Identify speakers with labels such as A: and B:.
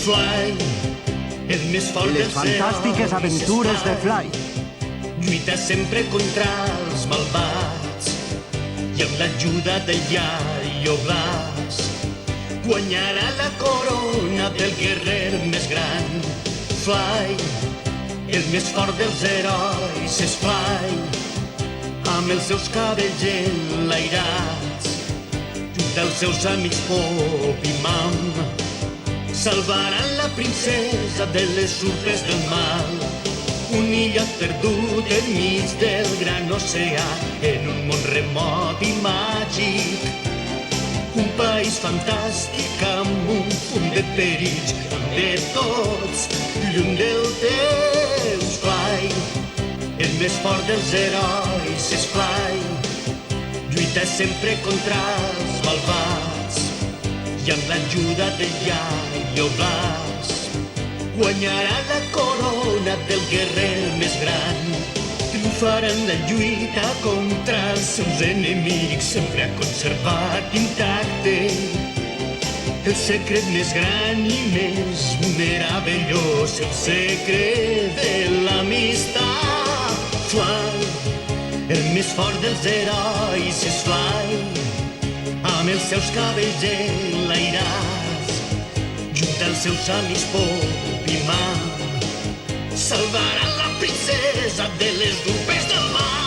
A: Fly, el més fort
B: Les
A: dels
B: fantàstiques
A: herois
B: aventures de
A: és
B: Fly.
A: Lluita sempre contra els malvats i amb l'ajuda del Yayo Blas guanyarà la corona del guerrer més gran. Fly, el més fort dels herois és Fly, amb els seus cabells enlairats, junt als seus amics Pop i Mam, salvaran la princesa de les urpes del mal. Un illat perdut enmig del gran oceà, en un món remot i màgic. Un país fantàstic amb un punt de perills, de tots, lluny del temps. Fly, el més fort dels herois és Fly, lluita sempre contra els malvats i amb l'ajuda del Yayo Blas guanyarà la corona del guerrer més gran. Triomfarà en la lluita contra els seus enemics, sempre ha conservat intacte el secret més gran i més meravellós, el secret de l'amistat. Fly, el més fort dels herois és Fly, amb els seus cabells enlairats, junt als seus amics Pop i Mam, salvaran la princesa de les urpes del mar.